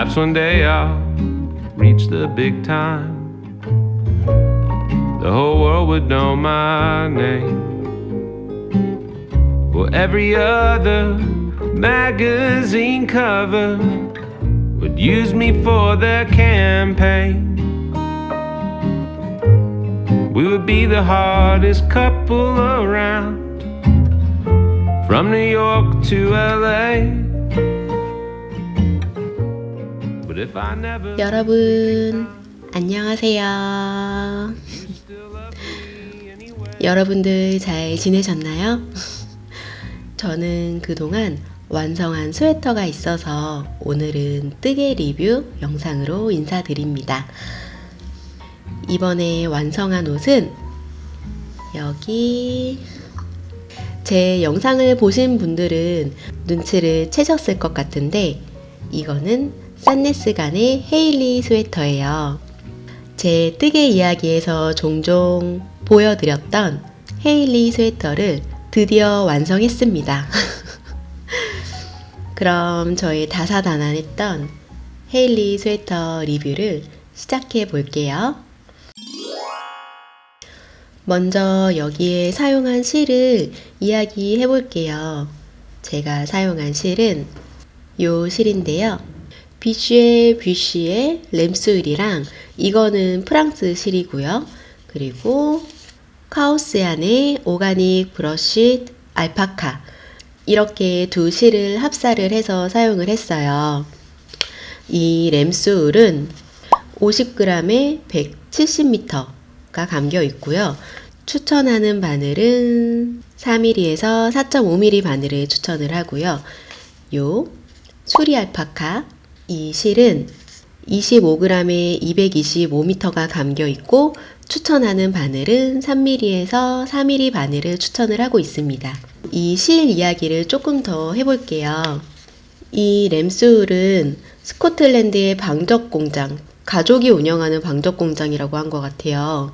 Perhaps one day I'll reach the big time. The whole world would know my name. Well, every other magazine cover would use me for their campaign. We would be the hardest couple around, from New York to LA. But if I never 여러분, 안녕하세요. 여러분들 잘 지내셨나요? 저는 그동안 완성한 스웨터가 있어서 오늘은 뜨개 리뷰 영상으로 인사드립니다. 이번에 완성한 옷은 여기, 제 영상을 보신 분들은 눈치를 채셨을 것 같은데 이거는 산네스간의 헤일리 스웨터예요. 제 뜨개 이야기에서 종종 보여드렸던 헤일리 스웨터를 드디어 완성했습니다. 그럼 저의 다사다난했던 헤일리 스웨터 리뷰를 시작해 볼게요. 먼저 여기에 사용한 실을 이야기해 볼게요. 제가 사용한 실은 요 실인데요. 뷔시의 램스울이랑, 이거는 프랑스 실이고요. 그리고 카오스얀의 오가닉 브러쉬 알파카, 이렇게 두 실을 합사를 해서 사용을 했어요. 이 램스울은 50g에 170m가 감겨 있고요. 추천하는 바늘은 4mm에서 4.5mm 바늘을 추천을 하고요. 요 수리 알파카, 이 실은 25g에 225m가 감겨 있고 추천하는 바늘은 3mm에서 4mm 바늘을 추천을 하고 있습니다. 이 실 이야기를 조금 더 해볼게요. 이 램스울은 스코틀랜드의 방적 공장, 가족이 운영하는 방적 공장이라고 한 것 같아요.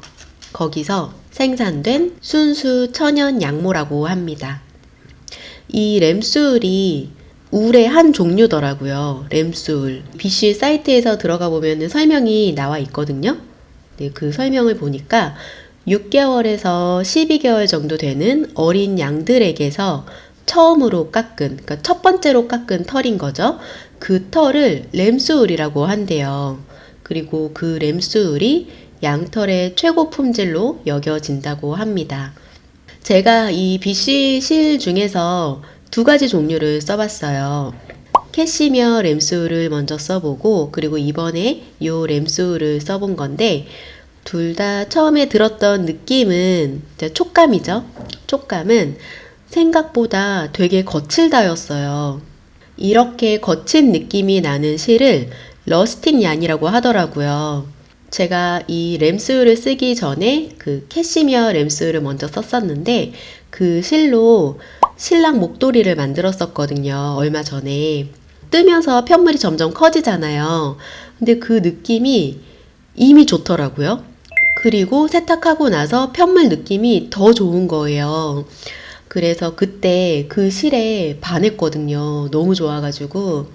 거기서 생산된 순수 천연 양모라고 합니다. 이 램스울이 울의 한 종류더라고요. 램스울. 뷔시 사이트에서 들어가 보면 설명이 나와 있거든요. 네, 그 설명을 보니까 6개월에서 12개월 정도 되는 어린 양들에게서 처음으로 깎은, 그러니까 첫 번째로 깎은 털인 거죠. 그 털을 램스울이라고 한대요. 그리고 그 램스울이 양털의 최고 품질로 여겨진다고 합니다. 제가 이 뷔시 실 중에서 두 가지 종류를 써봤어요. 캐시미어 램스울을 먼저 써보고, 그리고 이번에 요 램스울을 써본 건데, 둘 다 처음에 들었던 느낌은 촉감이죠. 촉감은 생각보다 되게 거칠다였어요. 이렇게 거친 느낌이 나는 실을 러스틱 얀이라고 하더라고요. 제가 이 램스울을 쓰기 전에 그 캐시미어 램스울을 먼저 썼었는데, 그 실로 신랑 목도리를 만들었었거든요. 얼마 전에. 뜨면서 편물이 점점 커지잖아요. 근데 그 느낌이 이미 좋더라고요. 그리고 세탁하고 나서 편물 느낌이 더 좋은 거예요. 그래서 그때 그 실에 반했거든요. 너무 좋아가지고.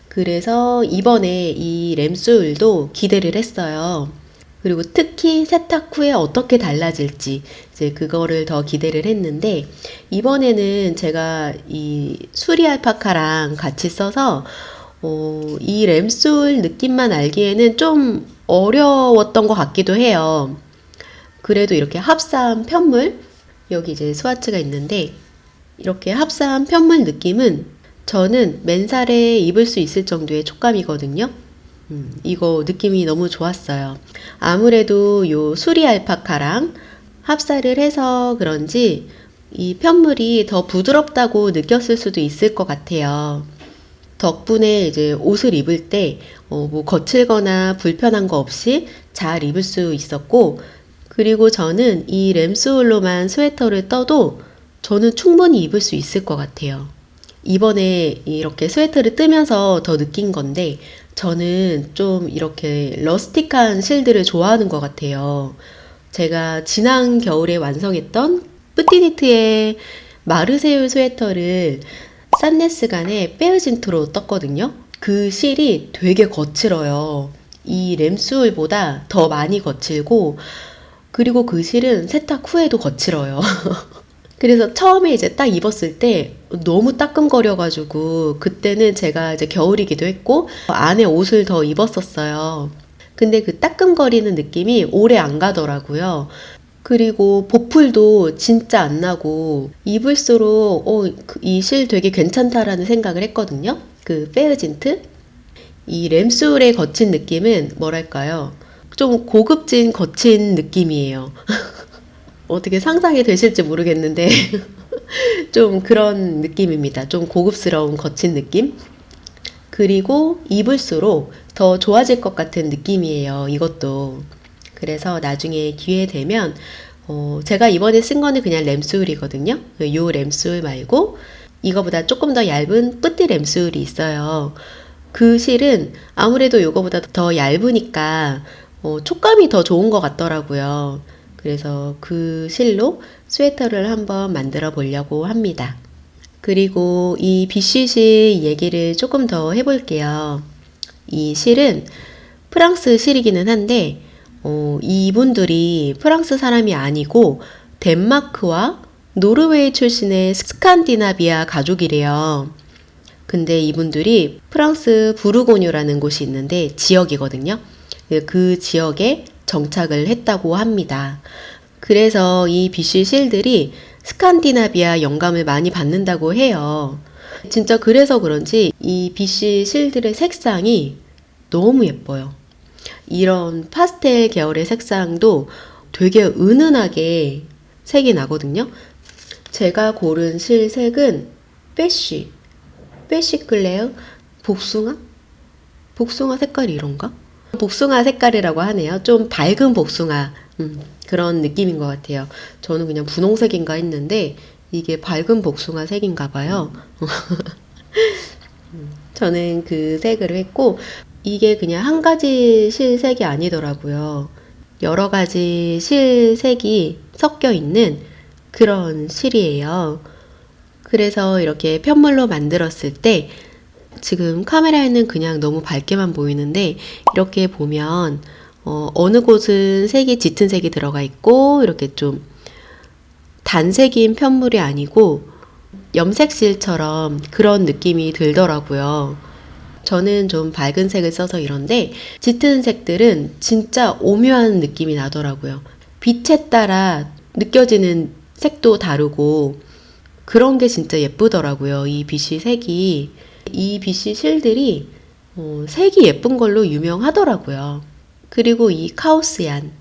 그래서 이번에 이 램스울도 기대를 했어요. 그리고 특히 세탁 후에 어떻게 달라질지 이제 그거를 더 기대를 했는데, 이번에는 제가 이 수리 알파카랑 같이 써서 이 램스울 느낌만 알기에는 좀 어려웠던 것 같기도 해요. 그래도 이렇게 합사한 편물, 여기 이제 스와츠가 있는데 이렇게 합사한 편물 느낌은 저는 맨살에 입을 수 있을 정도의 촉감이거든요. 이거 느낌이 너무 좋았어요. 아무래도 요 수리 알파카랑 합사를 해서 그런지 이 편물이 더 부드럽다고 느꼈을 수도 있을 것 같아요. 덕분에 이제 옷을 입을 때 뭐 거칠거나 불편한 거 없이 잘 입을 수 있었고, 그리고 저는 이 램스울로만 스웨터를 떠도 저는 충분히 입을 수 있을 것 같아요. 이번에 이렇게 스웨터를 뜨면서 더 느낀 건데, 저는 좀 이렇게 러스틱한 실들을 좋아하는 것 같아요. 제가 지난 겨울에 완성했던 뿌띠니트의 마르세유 스웨터를 산네스간의 빼어진트로 떴거든요. 그 실이 되게 거칠어요. 이 램술보다 더 많이 거칠고, 그리고 그 실은 세탁 후에도 거칠어요. 그래서 처음에 이제 딱 입었을 때 너무 따끔거려가지고, 그때는 제가 이제 겨울이기도 했고, 안에 옷을 더 입었었어요. 근데 그 따끔거리는 느낌이 오래 안 가더라고요. 그리고 보풀도 진짜 안 나고, 입을수록 이 실 되게 괜찮다라는 생각을 했거든요. 그 페어진트? 이 램술의 거친 느낌은 뭐랄까요? 좀 고급진 거친 느낌이에요. 어떻게 상상이 되실지 모르겠는데 좀 그런 느낌입니다. 좀 고급스러운 거친 느낌? 그리고 입을수록 더 좋아질 것 같은 느낌이에요. 이것도. 그래서 나중에 기회 되면 제가 이번에 쓴 거는 그냥 램술이거든요. 요 램술 말고 이거보다 조금 더 얇은 뿌띠 램술이 있어요. 그 실은 아무래도 이거보다 더 얇으니까 촉감이 더 좋은 것 같더라고요. 그래서 그 실로 스웨터를 한번 만들어 보려고 합니다. 그리고 이 비쉬실 얘기를 조금 더 해볼게요. 이 실은 프랑스 실이기는 한데 이분들이 프랑스 사람이 아니고 덴마크와 노르웨이 출신의 스칸디나비아 가족이래요. 근데 이분들이 프랑스 부르고뉴라는 곳이 있는데 지역이거든요. 그 지역에 정착을 했다고 합니다. 그래서 이 비쉬 실들이 스칸디나비아 영감을 많이 받는다고 해요. 진짜 그래서 그런지 이 비쉬 실들의 색상이 너무 예뻐요. 이런 파스텔 계열의 색상도 되게 은은하게 색이 나거든요. 제가 고른 실 색은 빼쉬 클레어? 복숭아? 복숭아 색깔이 이런가? 복숭아 색깔이라고 하네요. 좀 밝은 복숭아 그런 느낌인 것 같아요. 저는 그냥 분홍색인가 했는데 이게 밝은 복숭아 색인가 봐요. 저는 그 색으로 했고 이게 그냥 한 가지 실색이 아니더라고요. 여러 가지 실색이 섞여 있는 그런 실이에요. 그래서 이렇게 편물로 만들었을 때 지금 카메라에는 그냥 너무 밝게만 보이는데 이렇게 보면 어느 곳은 색이 짙은 색이 들어가 있고 이렇게 좀 단색인 편물이 아니고 염색실처럼 그런 느낌이 들더라고요. 저는 좀 밝은 색을 써서 이런데 짙은 색들은 진짜 오묘한 느낌이 나더라고요. 빛에 따라 느껴지는 색도 다르고 그런 게 진짜 예쁘더라고요. 이 비쉬 색이. 이 비쉬 실들이 색이 예쁜 걸로 유명하더라고요. 그리고 이 카오스얀.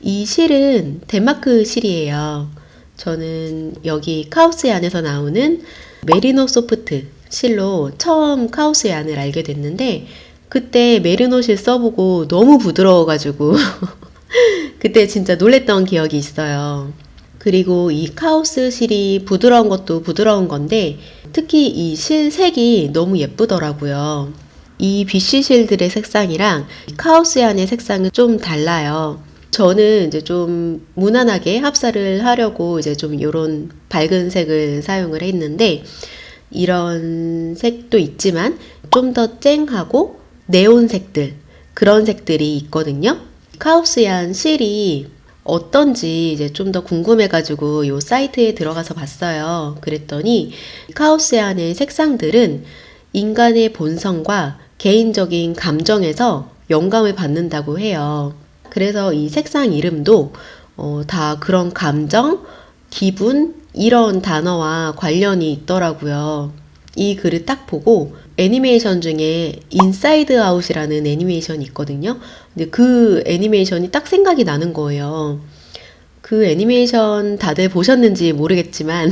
이 실은 덴마크 실이에요. 저는 여기 카오스얀에서 나오는 메리노 소프트 실로 처음 카오스얀을 알게 됐는데 그때 메리노 실 써보고 너무 부드러워가지고 그때 진짜 놀랬던 기억이 있어요. 그리고 이 카오스 실이 부드러운 것도 부드러운 건데 특히 이 실 색이 너무 예쁘더라고요. 이 비쉬 실들의 색상이랑 카오스얀의 색상은 좀 달라요. 저는 이제 좀 무난하게 합사를 하려고 이제 좀 이런 밝은 색을 사용을 했는데 이런 색도 있지만 좀 더 쨍하고 네온 색들 그런 색들이 있거든요. 카오스얀 실이 어떤지 이제 좀 더 궁금해가지고 요 사이트에 들어가서 봤어요. 그랬더니 카오스얀의 색상들은 인간의 본성과 개인적인 감정에서 영감을 받는다고 해요. 그래서 이 색상 이름도 다 그런 감정, 기분 이런 단어와 관련이 있더라고요. 이 글을 딱 보고 애니메이션 중에 인사이드 아웃이라는 애니메이션이 있거든요. 근데 그 애니메이션이 딱 생각이 나는 거예요. 그 애니메이션 다들 보셨는지 모르겠지만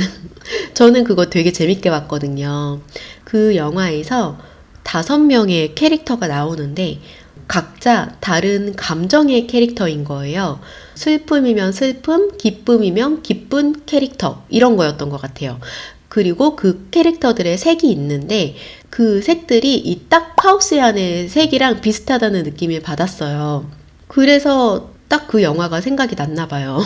저는 그거 되게 재밌게 봤거든요. 그 영화에서 5명의 캐릭터가 나오는데 각자 다른 감정의 캐릭터인 거예요. 슬픔이면 슬픔, 기쁨이면 기쁜 캐릭터 이런 거였던 것 같아요. 그리고 그 캐릭터들의 색이 있는데 그 색들이 이 딱 카오스얀의 색이랑 비슷하다는 느낌을 받았어요. 그래서 딱 그 영화가 생각이 났나 봐요.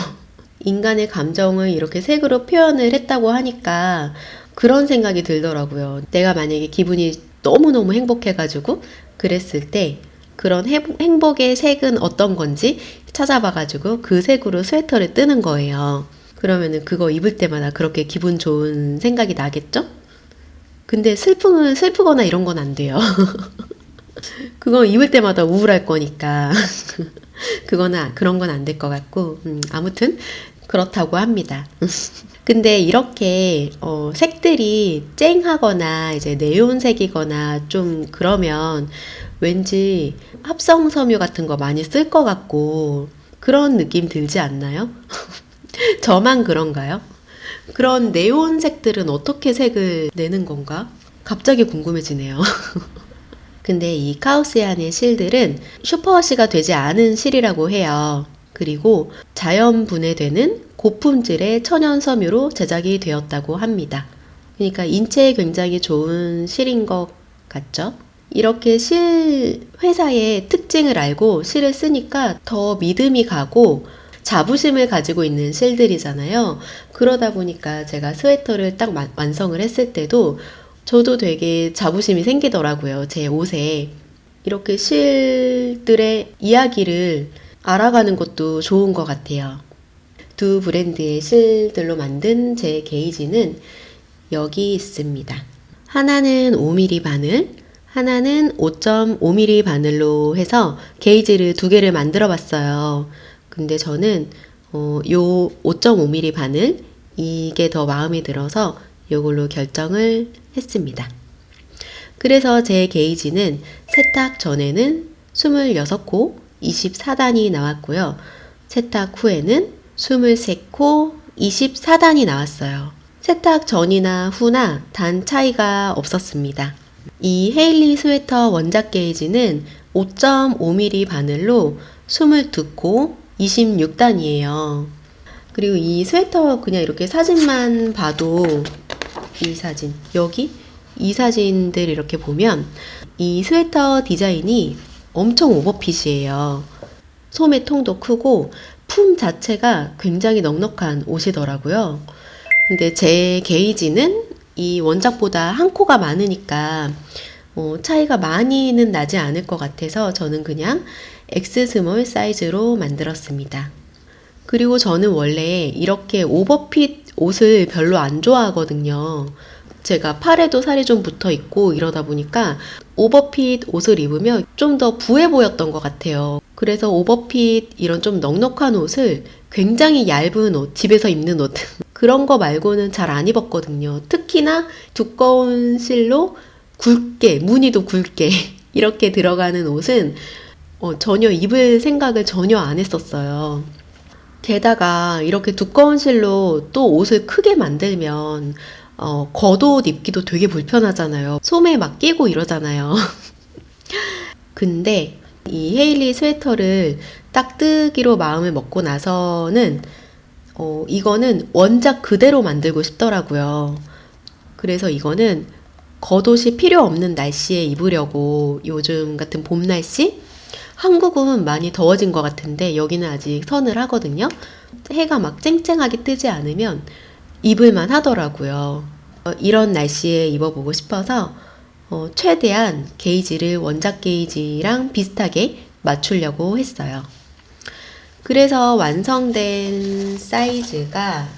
인간의 감정을 이렇게 색으로 표현을 했다고 하니까 그런 생각이 들더라고요. 내가 만약에 기분이 너무너무 행복해가지고 그랬을 때 그런 행복의 색은 어떤 건지 찾아봐가지고 그 색으로 스웨터를 뜨는 거예요. 그러면은 그거 입을 때마다 그렇게 기분 좋은 생각이 나겠죠? 근데 슬프거나 이런 건 안 돼요. 그거 입을 때마다 우울할 거니까. 그런 건 안 될 것 같고, 아무튼 그렇다고 합니다. 근데 이렇게 색들이 쨍하거나 이제 네온색이거나 좀 그러면 왠지 합성 섬유 같은 거 많이 쓸 것 같고 그런 느낌 들지 않나요? 저만 그런가요? 그런 네온색들은 어떻게 색을 내는 건가? 갑자기 궁금해지네요. 근데 이 카오스안의 실들은 슈퍼워시가 되지 않은 실이라고 해요. 그리고 자연 분해되는 고품질의 천연 섬유로 제작이 되었다고 합니다. 그러니까 인체에 굉장히 좋은 실인 것 같죠? 이렇게 실 회사의 특징을 알고 실을 쓰니까 더 믿음이 가고 자부심을 가지고 있는 실들이잖아요. 그러다 보니까 제가 스웨터를 딱 완성을 했을 때도 저도 되게 자부심이 생기더라고요. 제 옷에. 이렇게 실들의 이야기를 알아가는 것도 좋은 것 같아요. 두 브랜드의 실들로 만든 제 게이지는 여기 있습니다. 하나는 5mm 바늘, 하나는 5.5mm 바늘로 해서 게이지를 두 개를 만들어 봤어요. 근데 저는 요 5.5mm 바늘 이게 더 마음에 들어서 이걸로 결정을 했습니다. 그래서 제 게이지는 세탁 전에는 26코 24단이 나왔고요. 세탁 후에는 23코 24단이 나왔어요. 세탁 전이나 후나 단 차이가 없었습니다. 이 헤일리 스웨터 원작 게이지는 5.5mm 바늘로 22코 26단이에요. 그리고 이 스웨터 그냥 이렇게 사진만 봐도 이 사진, 여기 이 사진들 이렇게 보면 이 스웨터 디자인이 엄청 오버핏이에요. 소매 통도 크고 품 자체가 굉장히 넉넉한 옷이더라고요. 근데 제 게이지는 이 원작보다 한 코가 많으니까 차이가 많이는 나지 않을 것 같아서 저는 그냥 X 스몰 사이즈로 만들었습니다. 그리고 저는 원래 이렇게 오버핏 옷을 별로 안 좋아하거든요. 제가 팔에도 살이 좀 붙어 있고 이러다 보니까 오버핏 옷을 입으면 좀 더 부해 보였던 것 같아요. 그래서 오버핏 이런 좀 넉넉한 옷을 굉장히 얇은 옷, 집에서 입는 옷 그런 거 말고는 잘 안 입었거든요. 특히나 두꺼운 실로 굵게, 무늬도 굵게 이렇게 들어가는 옷은 전혀 입을 생각을 전혀 안 했었어요. 게다가 이렇게 두꺼운 실로 또 옷을 크게 만들면 겉옷 입기도 되게 불편하잖아요. 소매에 막 끼고 이러잖아요. 근데 이 헤일리 스웨터를 딱 뜨기로 마음을 먹고 나서는 이거는 원작 그대로 만들고 싶더라고요. 그래서 이거는 겉옷이 필요 없는 날씨에 입으려고 요즘 같은 봄 날씨? 한국은 많이 더워진 것 같은데 여기는 아직 서늘하거든요. 해가 막 쨍쨍하게 뜨지 않으면 입을만 하더라고요. 이런 날씨에 입어보고 싶어서 최대한 게이지를 원작 게이지랑 비슷하게 맞추려고 했어요. 그래서 완성된 사이즈가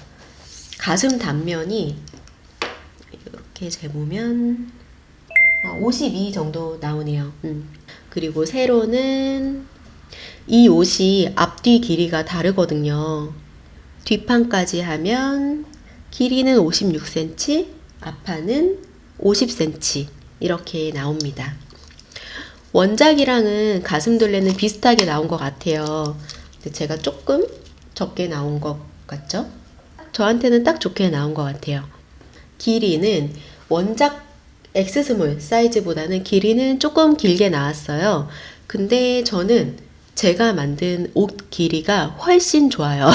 가슴 단면이 이렇게 재보면 52 정도 나오네요. 그리고 세로는 이 옷이 앞뒤 길이가 다르거든요. 뒷판까지 하면 길이는 56cm, 앞판은 50cm 이렇게 나옵니다. 원작이랑은 가슴둘레는 비슷하게 나온 것 같아요. 근데 제가 조금 적게 나온 것 같죠? 저한테는 딱 좋게 나온 것 같아요. 길이는 원작 X스몰 사이즈보다는 길이는 조금 길게 나왔어요. 근데 저는 제가 만든 옷 길이가 훨씬 좋아요.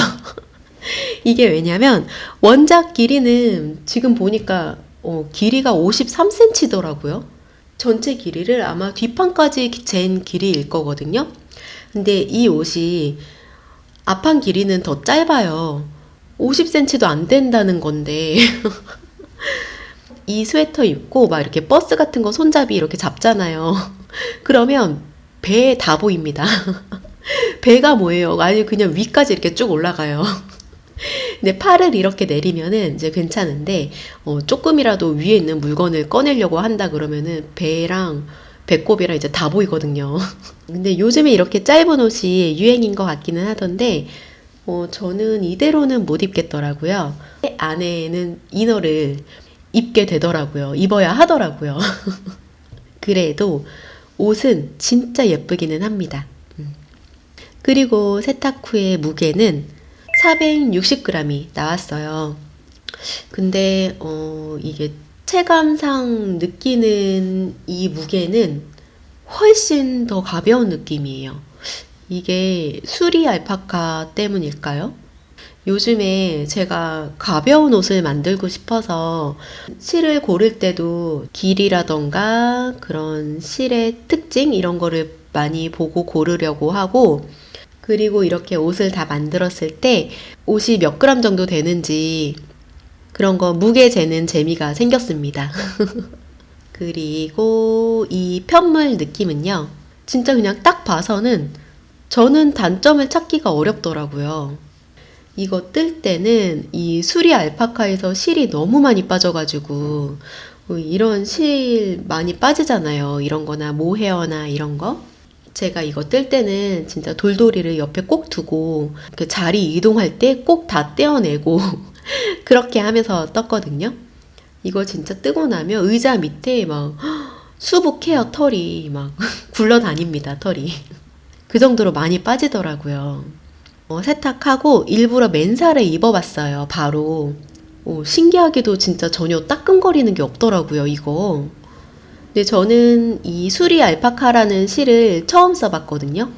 이게 왜냐면 원작 길이는 지금 보니까 길이가 53cm더라고요. 전체 길이를 아마 뒷판까지 잰 길이일 거거든요. 근데 이 옷이 앞판 길이는 더 짧아요. 50cm도 안 된다는 건데 이 스웨터 입고 막 이렇게 버스 같은 거 손잡이 이렇게 잡잖아요. 그러면 배에 다 보입니다. 배가 뭐예요? 아니 그냥 위까지 이렇게 쭉 올라가요. 근데 팔을 이렇게 내리면은 이제 괜찮은데 조금이라도 위에 있는 물건을 꺼내려고 한다 그러면은 배랑 배꼽이랑 이제 다 보이거든요. 근데 요즘에 이렇게 짧은 옷이 유행인 것 같기는 하던데 저는 이대로는 못 입겠더라고요. 안에는 이너를 입게 되더라고요. 입어야 하더라고요. 그래도 옷은 진짜 예쁘기는 합니다. 그리고 세탁 후에 무게는 460g이 나왔어요. 근데 이게 체감상 느끼는 이 무게는 훨씬 더 가벼운 느낌이에요. 이게 수리 알파카 때문일까요? 요즘에 제가 가벼운 옷을 만들고 싶어서 실을 고를 때도 길이라던가 그런 실의 특징 이런 거를 많이 보고 고르려고 하고, 그리고 이렇게 옷을 다 만들었을 때 옷이 몇 그램 정도 되는지 그런 거 무게 재는 재미가 생겼습니다. 그리고 이 편물 느낌은요, 진짜 그냥 딱 봐서는 저는 단점을 찾기가 어렵더라고요. 이거 뜰 때는 이 수리 알파카에서 실이 너무 많이 빠져가지고 이런 실 많이 빠지잖아요. 이런 거나 모헤어나 이런 거. 제가 이거 뜰 때는 진짜 돌돌이를 옆에 꼭 두고 그 자리 이동할 때 꼭 다 떼어내고 그렇게 하면서 떴거든요. 이거 진짜 뜨고 나면 의자 밑에 막 수북 헤어 털이 막 굴러다닙니다. 털이. 그 정도로 많이 빠지더라고요. 세탁하고 일부러 맨살에 입어봤어요. 바로. 신기하게도 진짜 전혀 따끔거리는 게 없더라고요. 이거. 근데 저는 이 수리 알파카라는 실을 처음 써봤거든요.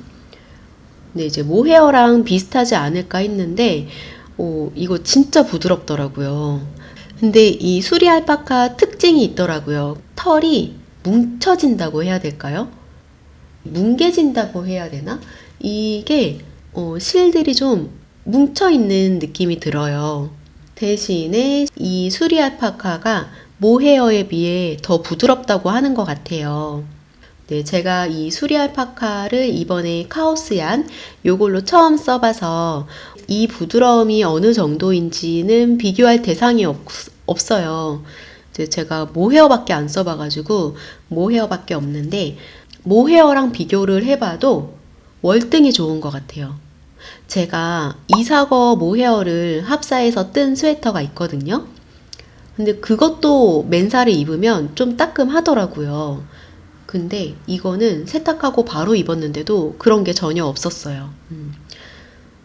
근데 이제 모헤어랑 비슷하지 않을까 했는데 이거 진짜 부드럽더라고요. 근데 이 수리 알파카 특징이 있더라고요. 털이 뭉쳐진다고 해야 될까요? 뭉개진다고 해야 되나? 이게 실들이 좀 뭉쳐있는 느낌이 들어요. 대신에 이 수리 알파카가 모헤어에 비해 더 부드럽다고 하는 것 같아요. 네, 제가 이 수리 알파카를 이번에 카오스얀 요걸로 처음 써봐서 이 부드러움이 어느 정도인지는 비교할 대상이 없어요. 제가 모헤어밖에 안 써봐가지고 모헤어밖에 없는데 모헤어랑 비교를 해봐도 월등히 좋은 것 같아요. 제가 이사거 모헤어를 합사해서 뜬 스웨터가 있거든요. 근데 그것도 맨살에 입으면 좀 따끔하더라고요. 근데 이거는 세탁하고 바로 입었는데도 그런 게 전혀 없었어요.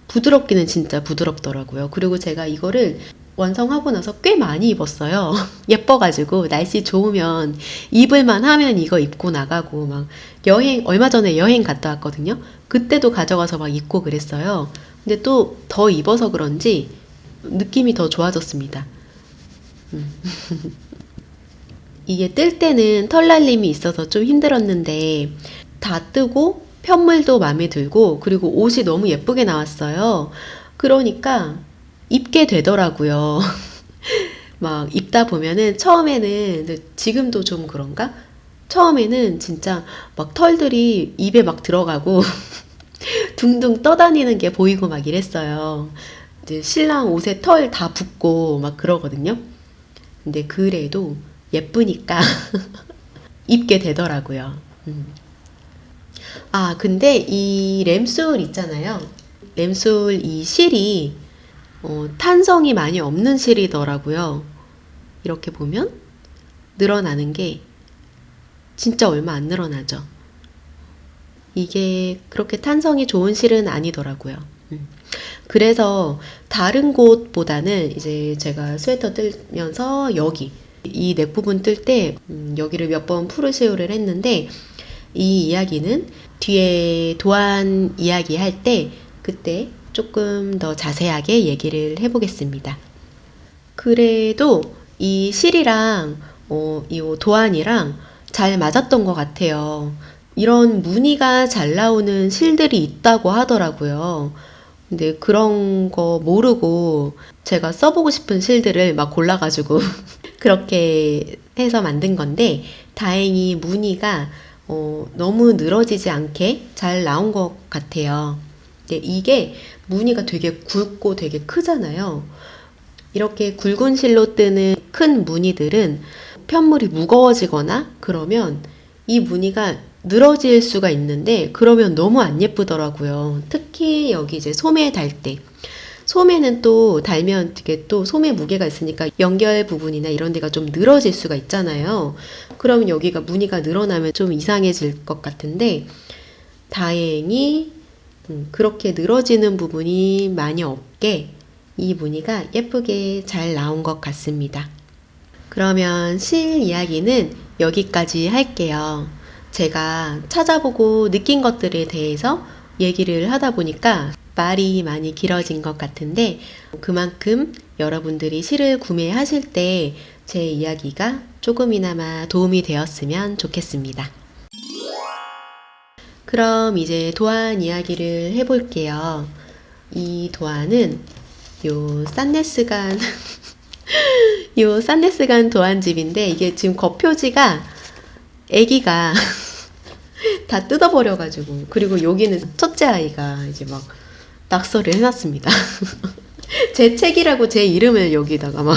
부드럽기는 진짜 부드럽더라고요. 그리고 제가 이거를 완성하고 나서 꽤 많이 입었어요. 예뻐가지고 날씨 좋으면 입을만 하면 이거 입고 나가고 막 얼마 전에 여행 갔다 왔거든요. 그때도 가져가서 막 입고 그랬어요. 근데 또 더 입어서 그런지 느낌이 더 좋아졌습니다. 이게 뜰 때는 털날림이 있어서 좀 힘들었는데 다 뜨고 편물도 마음에 들고 그리고 옷이 너무 예쁘게 나왔어요. 그러니까 입게 되더라고요. 막 입다 보면은 처음에는, 지금도 좀 그런가? 처음에는 진짜 막 털들이 입에 막 들어가고 둥둥 떠다니는 게 보이고 막 이랬어요. 이제 신랑 옷에 털 다 붙고 막 그러거든요. 근데 그래도 예쁘니까 입게 되더라고요. 근데 이 램솔 있잖아요. 램솔 이 실이 탄성이 많이 없는 실이더라고요. 이렇게 보면 늘어나는 게 진짜 얼마 안 늘어나죠. 이게 그렇게 탄성이 좋은 실은 아니더라고요. 그래서 다른 곳보다는 이제 제가 스웨터 뜰면서 여기 이 넥 부분 뜰 때 여기를 몇 번 프르쉐오를 했는데 이 이야기는 뒤에 도안 이야기 할 때 그때 조금 더 자세하게 얘기를 해보겠습니다. 그래도 이 실이랑 이 도안이랑 잘 맞았던 것 같아요. 이런 무늬가 잘 나오는 실들이 있다고 하더라고요. 근데 그런 거 모르고 제가 써보고 싶은 실들을 막 골라가지고 그렇게 해서 만든 건데 다행히 무늬가 너무 늘어지지 않게 잘 나온 것 같아요. 근데 이게 무늬가 되게 굵고 되게 크잖아요. 이렇게 굵은 실로 뜨는 큰 무늬들은 편물이 무거워지거나 그러면 이 무늬가 늘어질 수가 있는데 그러면 너무 안 예쁘더라고요. 특히 여기 이제 소매 달 때. 소매는 또 달면 되게 또 소매 무게가 있으니까 연결 부분이나 이런 데가 좀 늘어질 수가 있잖아요. 그러면 여기가 무늬가 늘어나면 좀 이상해질 것 같은데 다행히 그렇게 늘어지는 부분이 많이 없게 이 무늬가 예쁘게 잘 나온 것 같습니다. 그러면 실 이야기는 여기까지 할게요. 제가 찾아보고 느낀 것들에 대해서 얘기를 하다 보니까 말이 많이 길어진 것 같은데 그만큼 여러분들이 실을 구매하실 때 제 이야기가 조금이나마 도움이 되었으면 좋겠습니다. 그럼 이제 도안 이야기를 해볼게요. 이 도안은 요 산네스간 도안집인데 이게 지금 겉표지가 애기가 다 뜯어버려가지고 그리고 여기는 첫째 아이가 이제 막 낙서를 해놨습니다. 제 책이라고 제 이름을 여기다가 막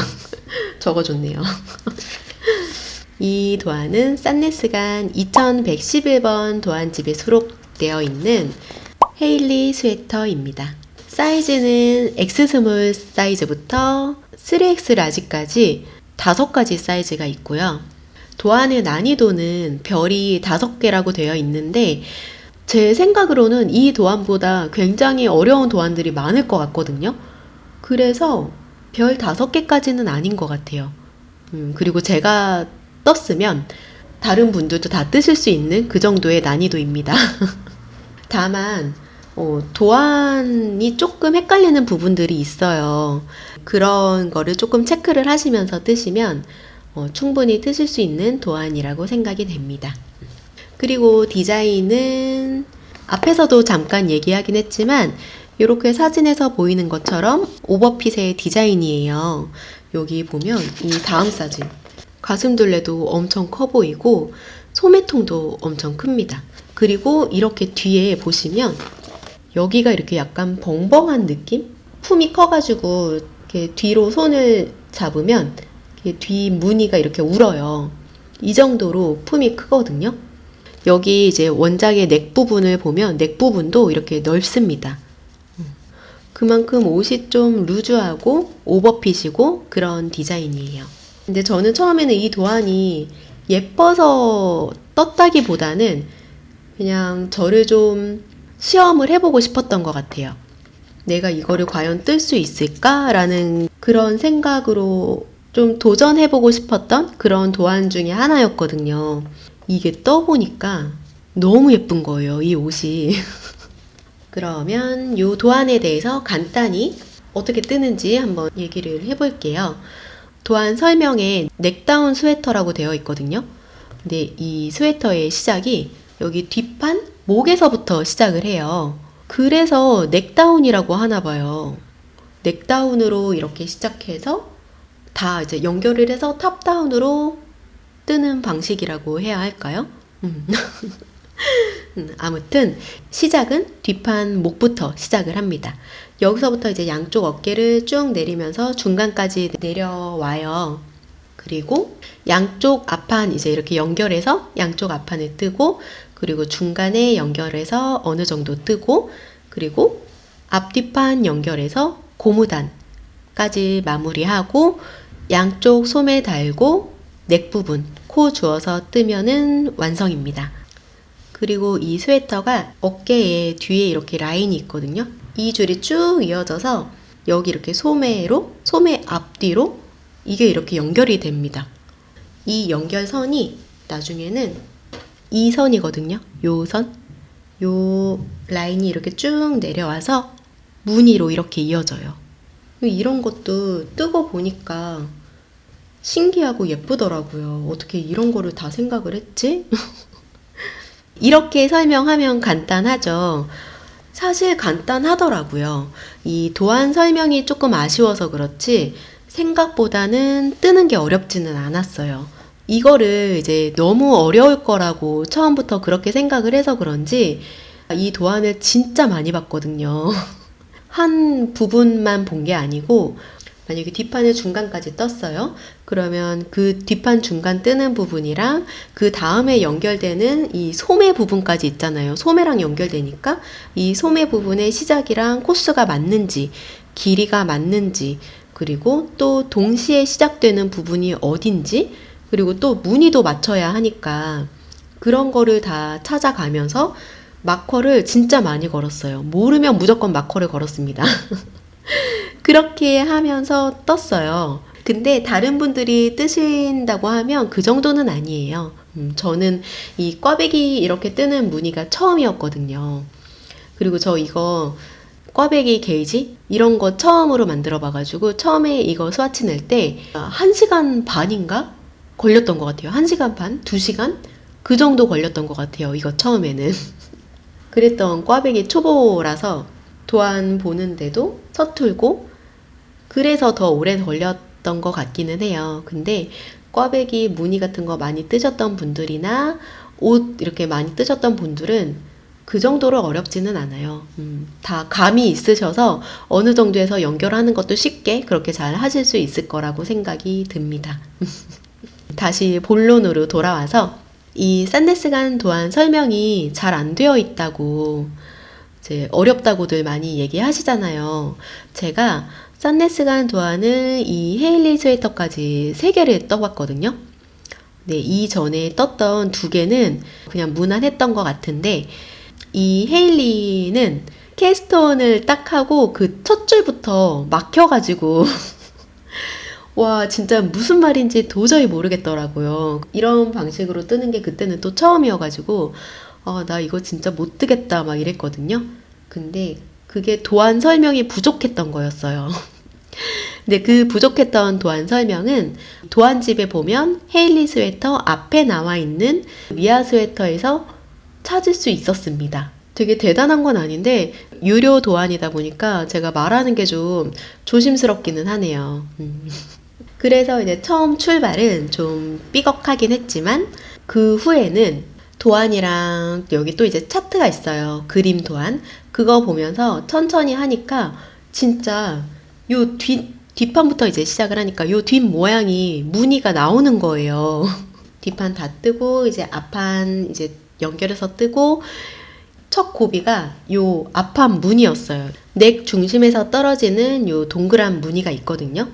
적어줬네요. 이 도안은 산네스간 2111번 도안집에 수록되어 있는 헤일리 스웨터입니다. 사이즈는 X 스몰 사이즈부터 3X 라지까지 5가지 사이즈가 있고요. 도안의 난이도는 별이 5개라고 되어 있는데 제 생각으로는 이 도안보다 굉장히 어려운 도안들이 많을 것 같거든요. 그래서 별 5개까지는 아닌 것 같아요. 그리고 제가 떴으면 다른 분들도 다 뜨실 수 있는 그 정도의 난이도입니다. 다만 도안이 조금 헷갈리는 부분들이 있어요. 그런 거를 조금 체크를 하시면서 뜨시면 충분히 뜨실 수 있는 도안이라고 생각이 됩니다. 그리고 디자인은 앞에서도 잠깐 얘기하긴 했지만 이렇게 사진에서 보이는 것처럼 오버핏의 디자인이에요. 여기 보면 이 다음 사진 가슴둘레도 엄청 커 보이고 소매통도 엄청 큽니다. 그리고 이렇게 뒤에 보시면 여기가 이렇게 약간 벙벙한 느낌? 품이 커가지고 이렇게 뒤로 손을 잡으면 이렇게 뒤 무늬가 이렇게 울어요. 이 정도로 품이 크거든요. 여기 이제 원작의 넥 부분을 보면 넥 부분도 이렇게 넓습니다. 그만큼 옷이 좀 루즈하고 오버핏이고 그런 디자인이에요. 근데 저는 처음에는 이 도안이 예뻐서 떴다기보다는 그냥 저를 좀 시험을 해보고 싶었던 것 같아요. 내가 이거를 과연 뜰 수 있을까? 라는 그런 생각으로 좀 도전해보고 싶었던 그런 도안 중에 하나였거든요. 이게 떠보니까 너무 예쁜 거예요, 이 옷이. 그러면 이 도안에 대해서 간단히 어떻게 뜨는지 한번 얘기를 해볼게요. 도안 설명에 넥다운 스웨터라고 되어 있거든요. 근데 이 스웨터의 시작이 여기 뒷판 목에서부터 시작을 해요. 그래서 넥다운이라고 하나 봐요. 넥다운으로 이렇게 시작해서 다 이제 연결을 해서 탑다운으로 뜨는 방식이라고 해야 할까요? 아무튼 시작은 뒷판 목부터 시작을 합니다. 여기서부터 이제 양쪽 어깨를 쭉 내리면서 중간까지 내려와요. 그리고 양쪽 앞판 이제 이렇게 연결해서 양쪽 앞판을 뜨고 그리고 중간에 연결해서 어느 정도 뜨고 그리고 앞뒷판 연결해서 고무단까지 마무리하고 양쪽 소매 달고 넥 부분 코 주어서 뜨면은 완성입니다. 그리고 이 스웨터가 어깨에 뒤에 이렇게 라인이 있거든요. 이 줄이 쭉 이어져서 여기 이렇게 소매 앞뒤로 이게 이렇게 연결이 됩니다. 이 연결선이 나중에는 이 선이거든요. 요 선, 요 라인이 이렇게 쭉 내려와서 무늬로 이렇게 이어져요. 이런 것도 뜨고 보니까 신기하고 예쁘더라고요. 어떻게 이런 거를 다 생각을 했지? 이렇게 설명하면 간단하죠. 사실 간단하더라고요. 이 도안 설명이 조금 아쉬워서 그렇지 생각보다는 뜨는 게 어렵지는 않았어요. 이거를 이제 너무 어려울 거라고 처음부터 그렇게 생각을 해서 그런지 이 도안을 진짜 많이 봤거든요. 한 부분만 본 게 아니고 만약에 뒷판의 중간까지 떴어요. 그러면 그 뒷판 중간 뜨는 부분이랑 그 다음에 연결되는 이 소매 부분까지 있잖아요. 소매랑 연결되니까 이 소매 부분의 시작이랑 코스가 맞는지, 길이가 맞는지, 그리고 또 동시에 시작되는 부분이 어딘지, 그리고 또 무늬도 맞춰야 하니까 그런 거를 다 찾아가면서 마커를 진짜 많이 걸었어요. 모르면 무조건 마커를 걸었습니다. 그렇게 하면서 떴어요. 근데 다른 분들이 뜨신다고 하면 그 정도는 아니에요. 저는 이 꽈배기 이렇게 뜨는 무늬가 처음이었거든요. 그리고 저 이거 꽈배기 게이지 이런 거 처음으로 만들어 봐가지고 처음에 이거 스와치 낼 때 1시간 반인가 걸렸던 것 같아요. 1시간 반? 2시간? 그 정도 걸렸던 것 같아요. 이거 처음에는. 그랬던 꽈배기 초보라서 도안 보는데도 서툴고 그래서 더 오래 걸렸던 것 같기는 해요. 근데 꽈배기 무늬 같은 거 많이 뜨셨던 분들이나 옷 이렇게 많이 뜨셨던 분들은 그 정도로 어렵지는 않아요. 다 감이 있으셔서 어느 정도에서 연결하는 것도 쉽게 그렇게 잘 하실 수 있을 거라고 생각이 듭니다. 다시 본론으로 돌아와서 이 산데스간 도안 설명이 잘 안 되어 있다고 이제 어렵다고들 많이 얘기하시잖아요. 제가 산데스간 도안을 이 헤일리 스웨터까지 3개를 떠봤거든요. 네, 이전에 떴던 2개는 그냥 무난했던 것 같은데 이 헤일리는 캐스톤을 딱 하고 그 첫 줄부터 막혀가지고 와 진짜 무슨 말인지 도저히 모르겠더라고요. 이런 방식으로 뜨는 게 그때는 또 처음이어가지고 나 이거 진짜 못 뜨겠다 막 이랬거든요. 근데 그게 도안 설명이 부족했던 거였어요. 근데 그 부족했던 도안 설명은 도안집에 보면 헤일리 스웨터 앞에 나와 있는 미아 스웨터에서 찾을 수 있었습니다. 되게 대단한 건 아닌데 유료 도안이다 보니까 제가 말하는 게 좀 조심스럽기는 하네요. 그래서 이제 처음 출발은 좀 삐걱하긴 했지만 그 후에는 도안이랑 여기 또 이제 차트가 있어요. 그림 도안. 그거 보면서 천천히 하니까 진짜 요 뒷판부터 이제 시작을 하니까 요 뒷 모양이 무늬가 나오는 거예요. 뒷판 다 뜨고 이제 앞판 이제 연결해서 뜨고 첫 고비가 요 앞판 무늬였어요. 넥 중심에서 떨어지는 요 동그란 무늬가 있거든요.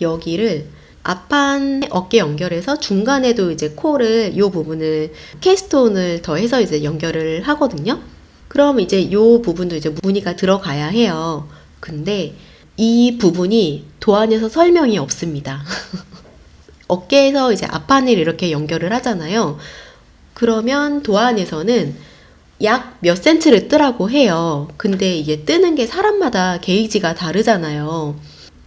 여기를 앞판 어깨 연결해서 중간에도 이제 코를 요 부분을 캐스톤을 더해서 이제 연결을 하거든요. 그럼 이제 요 부분도 이제 무늬가 들어가야 해요. 근데 이 부분이 도안에서 설명이 없습니다. 어깨에서 이제 앞판을 이렇게 연결을 하잖아요. 그러면 도안에서는 약 몇 센치를 뜨라고 해요. 근데 이게 뜨는 게 사람마다 게이지가 다르잖아요.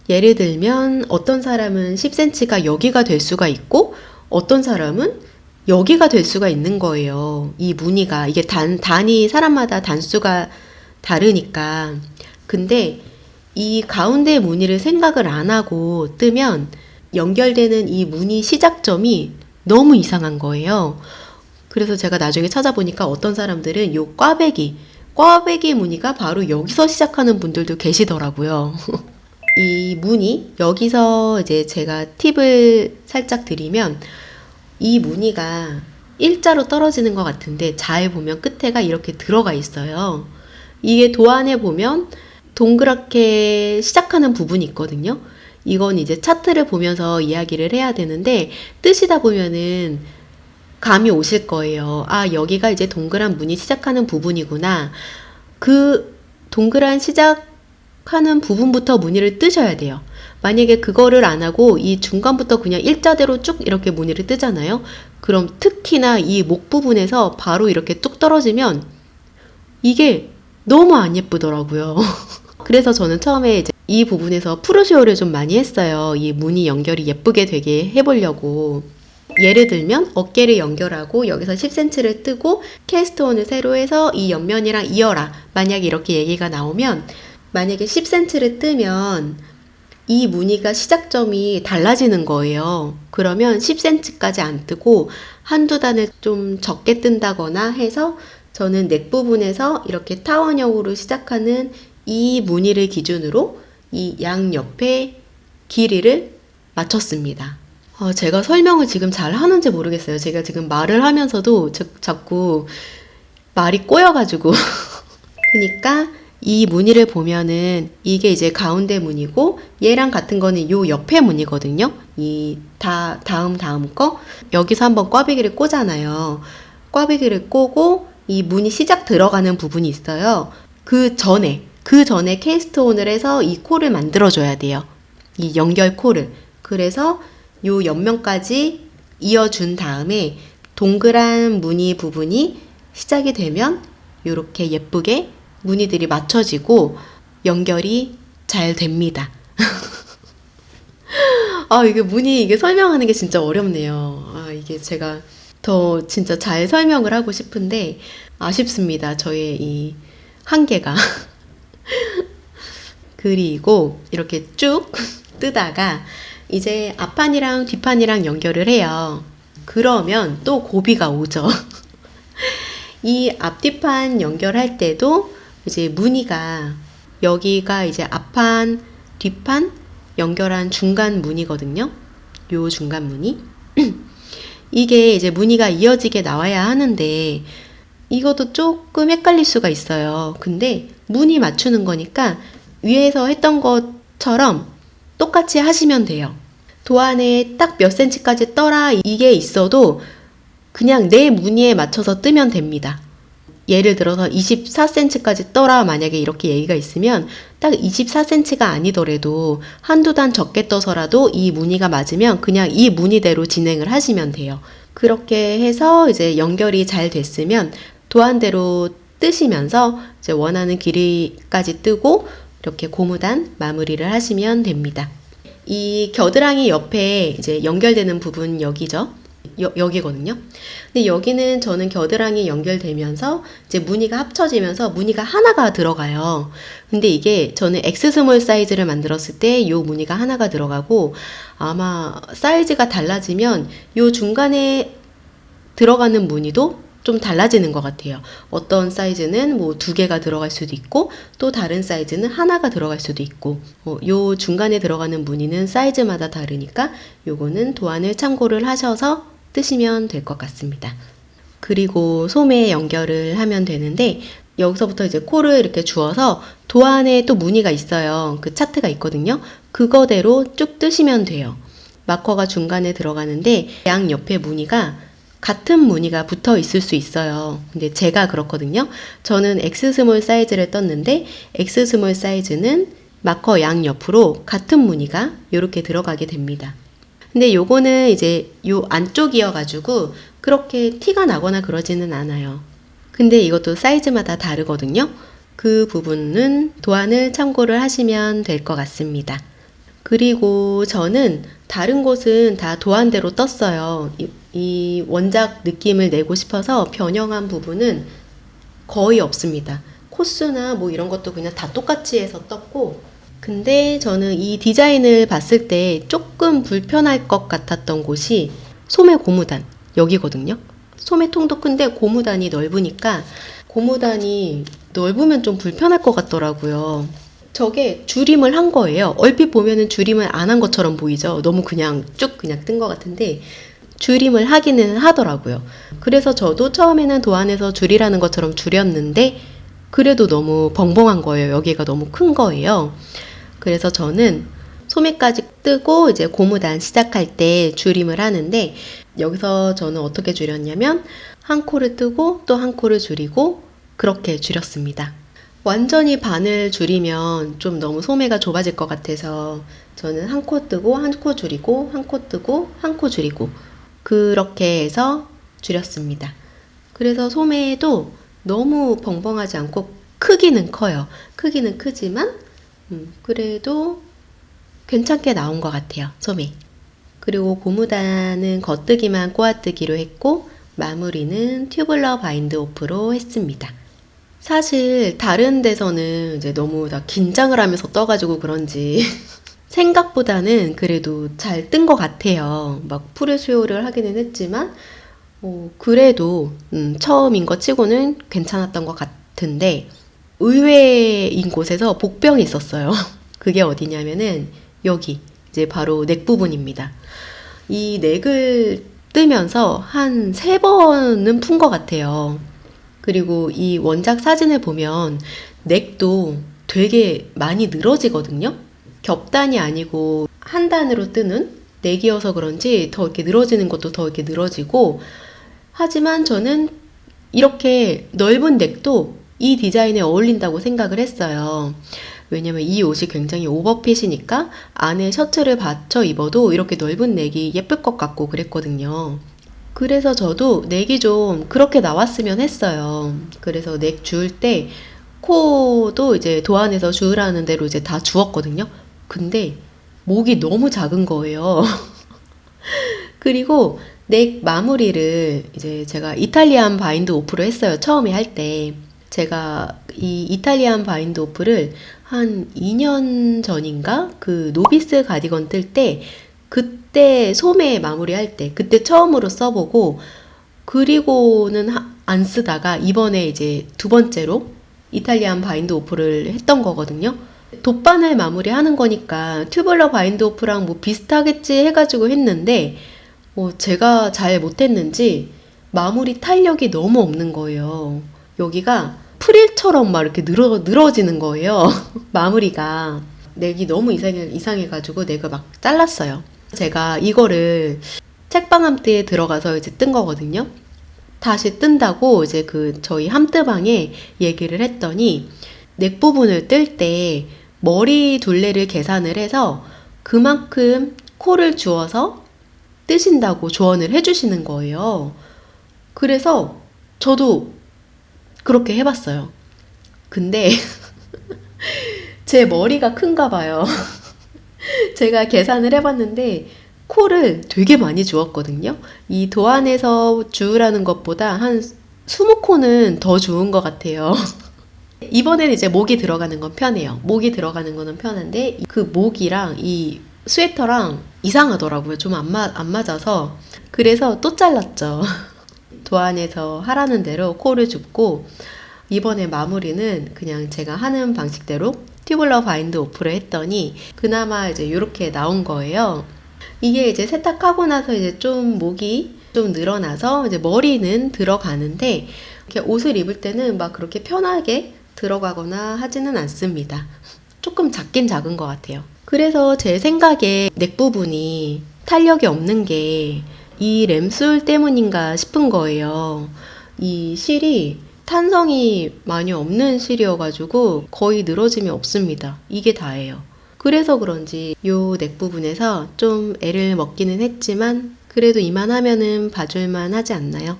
예를 들면 어떤 사람은 10cm가 여기가 될 수가 있고 어떤 사람은 여기가 될 수가 있는 거예요. 이 무늬가 이게 단이 사람마다 단수가 다르니까. 근데 이 가운데 무늬를 생각을 안 하고 뜨면 연결되는 이 무늬 시작점이 너무 이상한 거예요. 그래서 제가 나중에 찾아보니까 어떤 사람들은 요 꽈배기 무늬가 바로 여기서 시작하는 분들도 계시더라고요. 이 무늬, 여기서 이제 제가 팁을 살짝 드리면 이 무늬가 일자로 떨어지는 것 같은데 잘 보면 끝에가 이렇게 들어가 있어요. 이게 도안에 보면 동그랗게 시작하는 부분이 있거든요. 이건 이제 차트를 보면서 이야기를 해야 되는데 뜨시다 보면은 감이 오실 거예요. 아, 여기가 이제 동그란 무늬 시작하는 부분이구나. 그 동그란 시작하는 부분부터 무늬를 뜨셔야 돼요. 만약에 그거를 안 하고 이 중간부터 그냥 일자대로 쭉 이렇게 무늬를 뜨잖아요. 그럼 특히나 이 목 부분에서 바로 이렇게 뚝 떨어지면 이게 너무 안 예쁘더라고요. 그래서 저는 처음에 이제 이 부분에서 프루시오를 좀 많이 했어요. 이 무늬 연결이 예쁘게 되게 해보려고. 예를 들면 어깨를 연결하고 여기서 10cm를 뜨고 캐스트온을 세로 해서 이 옆면이랑 이어라. 만약에 이렇게 얘기가 나오면 만약에 10cm를 뜨면 이 무늬가 시작점이 달라지는 거예요. 그러면 10cm까지 안 뜨고 한두 단을 좀 적게 뜬다거나 해서 저는 넥 부분에서 이렇게 타원형으로 시작하는 이 무늬를 기준으로 이 양옆에 길이를 맞췄습니다. 제가 설명을 지금 잘 하는지 모르겠어요. 제가 지금 말을 하면서도 자꾸 말이 꼬여가지고. 그러니까 이 무늬를 보면은 이게 이제 가운데 무늬고 얘랑 같은 거는 요 옆에 무늬거든요. 이 다음 거 여기서 한번 꽈배기를 꽂잖아요. 꽈배기를 꼬고 이 무늬 시작 들어가는 부분이 있어요. 그 전에 케이스톤을 해서 이 코를 만들어줘야 돼요. 이 연결 코를. 그래서 요 옆면까지 이어준 다음에 동그란 무늬 부분이 시작이 되면 요렇게 예쁘게 무늬들이 맞춰지고 연결이 잘 됩니다. 이게 설명하는 게 진짜 어렵네요. 이게 제가 더 진짜 잘 설명을 하고 싶은데 아쉽습니다. 저의 이 한계가. 그리고 이렇게 쭉 뜨다가 이제 앞판이랑 뒷판이랑 연결을 해요. 그러면 또 고비가 오죠. 이 앞뒤판 연결할 때도 이제 무늬가 여기가 이제 앞판, 뒷판 연결한 중간 무늬거든요. 요 중간 무늬. 이게 이제 무늬가 이어지게 나와야 하는데 이것도 조금 헷갈릴 수가 있어요. 근데 무늬 맞추는 거니까 위에서 했던 것처럼 똑같이 하시면 돼요. 도안에 딱 몇 cm까지 떠라 이게 있어도 그냥 내 무늬에 맞춰서 뜨면 됩니다. 예를 들어서 24cm까지 떠라 만약에 이렇게 얘기가 있으면 딱 24cm가 아니더라도 한두 단 적게 떠서라도 이 무늬가 맞으면 그냥 이 무늬대로 진행을 하시면 돼요. 그렇게 해서 이제 연결이 잘 됐으면 도안대로 뜨시면서 이제 원하는 길이까지 뜨고 이렇게 고무단 마무리를 하시면 됩니다. 이 겨드랑이 옆에 이제 연결되는 부분 여기죠. 여기거든요. 근데 여기는 저는 겨드랑이 연결되면서 이제 무늬가 합쳐지면서 무늬가 하나가 들어가요. 근데 이게 저는 X 스몰 사이즈를 만들었을 때 요 무늬가 하나가 들어가고 아마 사이즈가 달라지면 요 중간에 들어가는 무늬도 좀 달라지는 것 같아요. 어떤 사이즈는 뭐 2개가 들어갈 수도 있고 또 다른 사이즈는 하나가 들어갈 수도 있고 요 중간에 들어가는 무늬는 사이즈마다 다르니까 요거는 도안을 참고를 하셔서 뜨시면 될 것 같습니다. 그리고 소매 연결을 하면 되는데 여기서부터 이제 코를 이렇게 주어서 도안에 또 무늬가 있어요. 그 차트가 있거든요. 그거대로 쭉 뜨시면 돼요. 마커가 중간에 들어가는데 양 옆에 무늬가 같은 무늬가 붙어 있을 수 있어요. 근데 제가 그렇거든요. 저는 X 스몰 사이즈를 떴는데 X 스몰 사이즈는 마커 양 옆으로 같은 무늬가 이렇게 들어가게 됩니다. 근데 요거는 이제 요 안쪽이어가지고 그렇게 티가 나거나 그러지는 않아요. 근데 이것도 사이즈마다 다르거든요. 그 부분은 도안을 참고를 하시면 될 것 같습니다. 그리고 저는 다른 곳은 다 도안대로 떴어요. 이 원작 느낌을 내고 싶어서 변형한 부분은 거의 없습니다. 코스나 뭐 이런 것도 그냥 다 똑같이 해서 떴고 근데 저는 이 디자인을 봤을 때 조금 불편할 것 같았던 곳이 소매 고무단 여기거든요. 소매통도 큰데 고무단이 넓으니까 고무단이 넓으면 좀 불편할 것 같더라고요. 저게 줄임을 한 거예요. 얼핏 보면은 줄임을 안 한 것처럼 보이죠. 너무 그냥 쭉 그냥 뜬 것 같은데 줄임을 하기는 하더라고요. 그래서 저도 처음에는 도안에서 줄이라는 것처럼 줄였는데 그래도 너무 벙벙한 거예요. 여기가 너무 큰 거예요. 그래서 저는 소매까지 뜨고 이제 고무단 시작할 때 줄임을 하는데 여기서 저는 어떻게 줄였냐면 한 코를 뜨고 또 한 코를 줄이고 그렇게 줄였습니다. 완전히 반을 줄이면 좀 너무 소매가 좁아질 것 같아서 저는 한 코 뜨고 한 코 줄이고 한 코 뜨고 한 코 줄이고 그렇게 해서 줄였습니다. 그래서 소매도 너무 벙벙하지 않고 크기는 커요. 크기는 크지만 그래도 괜찮게 나온 것 같아요. 소매. 그리고 고무단은 겉뜨기만 꼬아뜨기로 했고 마무리는 튜블러 바인드 오프로 했습니다. 사실 다른 데서는 이제 너무 다 긴장을 하면서 떠가지고 그런지 생각보다는 그래도 잘 뜬 것 같아요. 막 프리쇼를 하기는 했지만, 그래도 처음인 것 치고는 괜찮았던 것 같은데, 의외인 곳에서 복병이 있었어요. 그게 어디냐면은 여기 이제 바로 넥 부분입니다. 이 넥을 뜨면서 한 3번은 푼 것 같아요. 그리고 이 원작 사진을 보면 넥도 되게 많이 늘어지거든요. 겹단이 아니고 한 단으로 뜨는 넥이어서 그런지 더 이렇게 늘어지는 것도 더 이렇게 늘어지고, 하지만 저는 이렇게 넓은 넥도 이 디자인에 어울린다고 생각을 했어요. 왜냐면 이 옷이 굉장히 오버핏이니까 안에 셔츠를 받쳐 입어도 이렇게 넓은 넥이 예쁠 것 같고 그랬거든요. 그래서 저도 넥이 좀 그렇게 나왔으면 했어요. 그래서 넥 주울 때 코도 이제 도안에서 주우라는 대로 이제 다 주었거든요. 근데 목이 너무 작은 거예요. 그리고 넥 마무리를 이제 제가 이탈리안 바인드 오프를 했어요. 처음에 할 때. 제가 이 이탈리안 바인드 오프를 한 2년 전인가? 그 노비스 가디건 뜰 때, 그때 소매 마무리할 때, 그때 처음으로 써보고, 그리고는 안 쓰다가 이번에 이제 두 번째로 이탈리안 바인드 오프를 했던 거거든요. 돗바늘 마무리하는 거니까 튜블러 바인드 오프랑 뭐 비슷하겠지 해가지고 했는데, 제가 잘 못했는지 마무리 탄력이 너무 없는 거예요. 여기가 프릴처럼 막 이렇게 늘어지는 거예요. 마무리가. 넥이 너무 이상해가지고 넥을 막 잘랐어요. 제가 이거를 책방 함대에 들어가서 이제 뜬 거거든요. 다시 뜬다고 이제 저희 함뜨방에 얘기를 했더니 넥 부분을 뜰 때 머리 둘레를 계산을 해서 그만큼 코를 주어서 뜨신다고 조언을 해주시는 거예요. 그래서 저도 그렇게 해봤어요. 근데 제 머리가 큰가 봐요. 제가 계산을 해봤는데 코를 되게 많이 주었거든요. 이 도안에서 주우라는 것보다 한 20코는 더 주운 것 같아요. 이번에는 이제 목이 들어가는 건 편해요. 목이 들어가는 거는 편한데 그 목이랑 이 스웨터랑 이상하더라고요. 좀 안 맞아서. 그래서 또 잘랐죠. 도안에서 하라는 대로 코를 줍고, 이번에 마무리는 그냥 제가 하는 방식대로 튜블러 바인드 오프를 했더니 그나마 이제 이렇게 나온 거예요. 이게 이제 세탁하고 나서 이제 좀 목이 좀 늘어나서 이제 머리는 들어가는데, 이렇게 옷을 입을 때는 막 그렇게 편하게 들어가거나 하지는 않습니다. 조금 작긴 작은 것 같아요. 그래서 제 생각에 넥 부분이 탄력이 없는 게 이 램술 때문인가 싶은 거예요. 이 실이 탄성이 많이 없는 실이어가지고 거의 늘어짐이 없습니다. 이게 다예요. 그래서 그런지 요 넥 부분에서 좀 애를 먹기는 했지만 그래도 이만하면은 봐줄만 하지 않나요?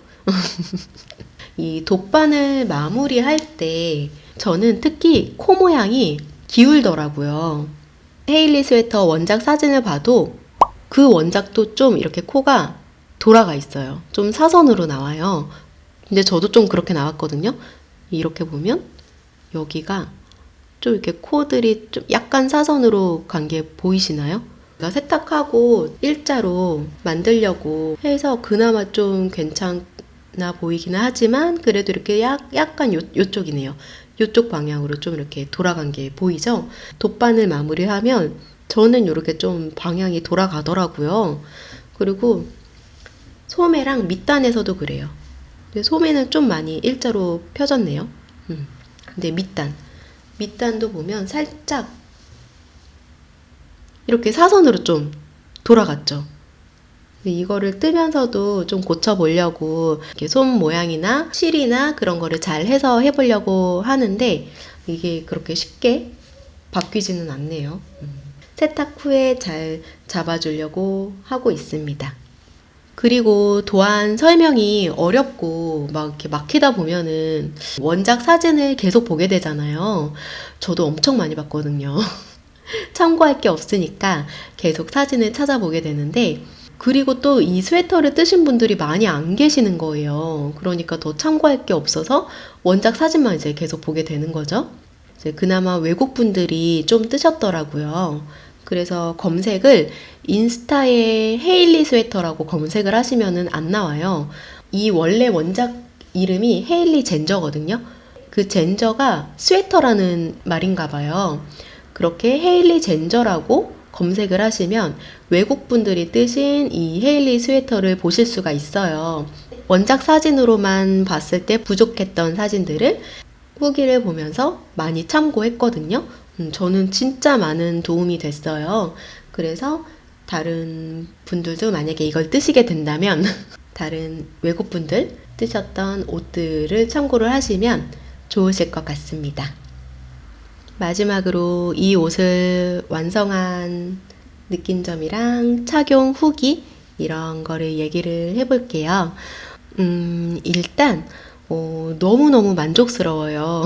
이 돗바늘 마무리할 때 저는 특히 코 모양이 기울더라고요. 헤일리 스웨터 원작 사진을 봐도 그 원작도 좀 이렇게 코가 돌아가 있어요. 좀 사선으로 나와요. 근데 저도 좀 그렇게 나왔거든요. 이렇게 보면 여기가 좀 이렇게 코들이 좀 약간 사선으로 간 게 보이시나요? 제가 세탁하고 일자로 만들려고 해서 그나마 좀 괜찮아 보이기는 하지만 그래도 이렇게 약간 요쪽이네요. 요쪽 방향으로 좀 이렇게 돌아간 게 보이죠? 돗바늘 마무리하면 저는 이렇게 좀 방향이 돌아가더라고요. 그리고 소매랑 밑단에서도 그래요. 근데 소매는 좀 많이 일자로 펴졌네요. 근데 밑단도 보면 살짝 이렇게 사선으로 좀 돌아갔죠. 이거를 뜨면서도 좀 고쳐보려고 이렇게 손 모양이나 실이나 그런 거를 잘 해서 해보려고 하는데 이게 그렇게 쉽게 바뀌지는 않네요. 세탁 후에 잘 잡아주려고 하고 있습니다. 그리고 도안 설명이 어렵고 막 이렇게 막히다 보면은 원작 사진을 계속 보게 되잖아요. 저도 엄청 많이 봤거든요. 참고할 게 없으니까 계속 사진을 찾아보게 되는데, 그리고 또 이 스웨터를 뜨신 분들이 많이 안 계시는 거예요. 그러니까 더 참고할 게 없어서 원작 사진만 이제 계속 보게 되는 거죠. 이제 그나마 외국 분들이 좀 뜨셨더라고요. 그래서 검색을 인스타에 헤일리 스웨터라고 검색을 하시면은 안 나와요. 이 원래 원작 이름이 헤일리 젠저거든요. 그 젠저가 스웨터라는 말인가 봐요. 그렇게 헤일리 젠저라고 검색을 하시면 외국 분들이 뜨신 이 헤일리 스웨터를 보실 수가 있어요. 원작 사진으로만 봤을 때 부족했던 사진들을 후기를 보면서 많이 참고했거든요. 저는 진짜 많은 도움이 됐어요. 그래서 다른 분들도 만약에 이걸 뜨시게 된다면 다른 외국 분들 뜨셨던 옷들을 참고를 하시면 좋으실 것 같습니다. 마지막으로 이 옷을 완성한 느낀 점이랑 착용 후기 이런 거를 얘기를 해볼게요. 일단 너무너무 만족스러워요.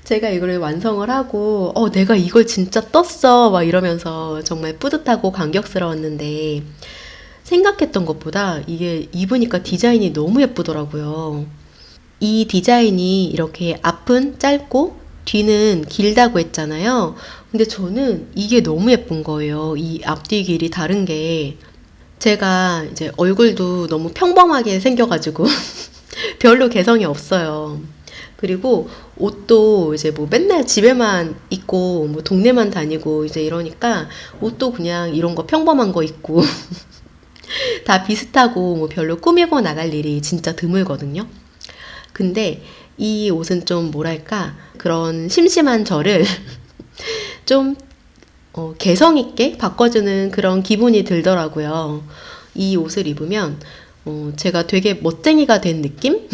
제가 이거를 완성을 하고 내가 이걸 진짜 떴어 막 이러면서 정말 뿌듯하고 감격스러웠는데 생각했던 것보다 이게 입으니까 디자인이 너무 예쁘더라고요. 이 디자인이 이렇게 앞은 짧고 뒤는 길다고 했잖아요. 근데 저는 이게 너무 예쁜 거예요. 이 앞뒤 길이 다른 게. 제가 이제 얼굴도 너무 평범하게 생겨가지고 별로 개성이 없어요. 그리고 옷도 이제 뭐 맨날 집에만 있고 뭐 동네만 다니고 이제 이러니까 옷도 그냥 이런 거 평범한 거 입고 다 비슷하고 뭐 별로 꾸미고 나갈 일이 진짜 드물거든요. 근데 이 옷은 좀 뭐랄까 그런 심심한 저를 좀 개성 있게 바꿔주는 그런 기분이 들더라고요. 이 옷을 입으면 제가 되게 멋쟁이가 된 느낌?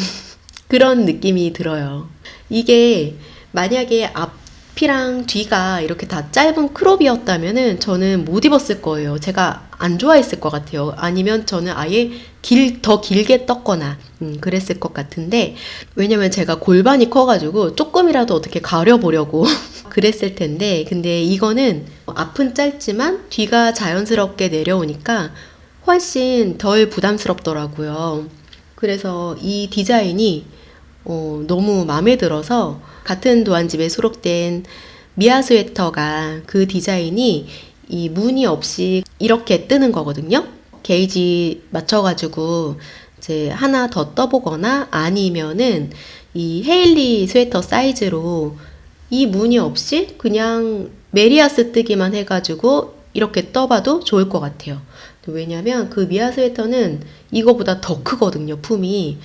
그런 느낌이 들어요. 이게 만약에 앞이랑 뒤가 이렇게 다 짧은 크롭이었다면은 저는 못 입었을 거예요. 제가 안 좋아했을 것 같아요. 아니면 저는 아예 더 길게 떴거나 그랬을 것 같은데 왜냐면 제가 골반이 커가지고 조금이라도 어떻게 가려보려고 그랬을 텐데 근데 이거는 앞은 짧지만 뒤가 자연스럽게 내려오니까 훨씬 덜 부담스럽더라고요. 그래서 이 디자인이 너무 마음에 들어서 같은 도안집에 수록된 미아 스웨터가 그 디자인이 이 무늬 없이 이렇게 뜨는 거거든요. 게이지 맞춰가지고 이제 하나 더 떠보거나 아니면은 이 헤일리 스웨터 사이즈로 이 무늬 없이 그냥 메리아스 뜨기만 해가지고 이렇게 떠봐도 좋을 것 같아요. 왜냐면 그 미아 스웨터는 이거보다 더 크거든요, 품이.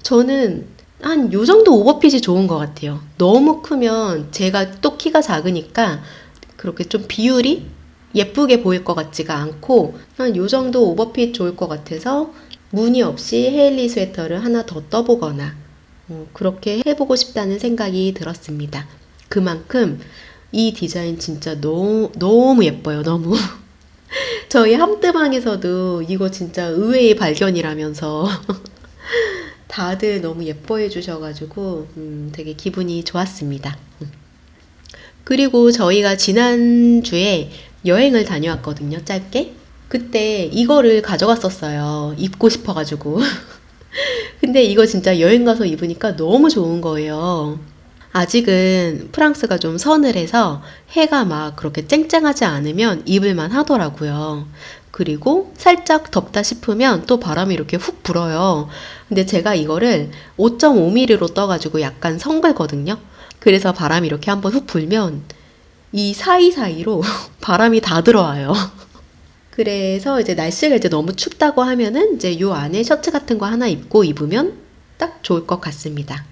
저는 한 요 정도 오버핏이 좋은 것 같아요. 너무 크면 제가 또 키가 작으니까 그렇게 좀 비율이 예쁘게 보일 것 같지가 않고 한 요 정도 오버핏 좋을 것 같아서 무늬 없이 헤일리 스웨터를 하나 더 떠보거나 그렇게 해보고 싶다는 생각이 들었습니다. 그만큼 이 디자인 진짜 너무 예뻐요. 너무. 저희 함뜨방에서도 이거 진짜 의외의 발견이라면서 다들 너무 예뻐해 주셔가지고 되게 기분이 좋았습니다. 그리고 저희가 지난주에 여행을 다녀왔거든요. 짧게. 그때 이거를 가져갔었어요. 입고 싶어가지고. 근데 이거 진짜 여행 가서 입으니까 너무 좋은 거예요. 아직은 프랑스가 좀 서늘해서 해가 막 그렇게 쨍쨍하지 않으면 입을만 하더라고요. 그리고 살짝 덥다 싶으면 또 바람이 이렇게 훅 불어요. 근데 제가 이거를 5.5mm로 떠가지고 약간 성글거든요. 그래서 바람이 이렇게 한번 훅 불면 이 사이사이로 바람이 다 들어와요. 그래서 이제 날씨가 이제 너무 춥다고 하면은 이제 요 안에 셔츠 같은 거 하나 입고 입으면 딱 좋을 것 같습니다.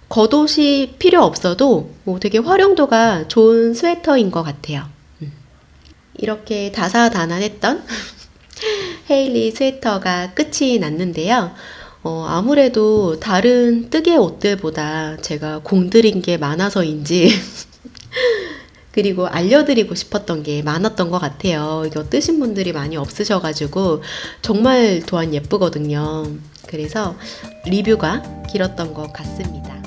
겉옷이 필요 없어도 되게 활용도가 좋은 스웨터인 것 같아요. 이렇게 다사다난했던 헤일리 스웨터가 끝이 났는데요. 아무래도 다른 뜨개 옷들보다 제가 공들인 게 많아서인지 그리고 알려드리고 싶었던 게 많았던 것 같아요. 이거 뜨신 분들이 많이 없으셔가지고 정말 도안 예쁘거든요. 그래서 리뷰가 길었던 것 같습니다.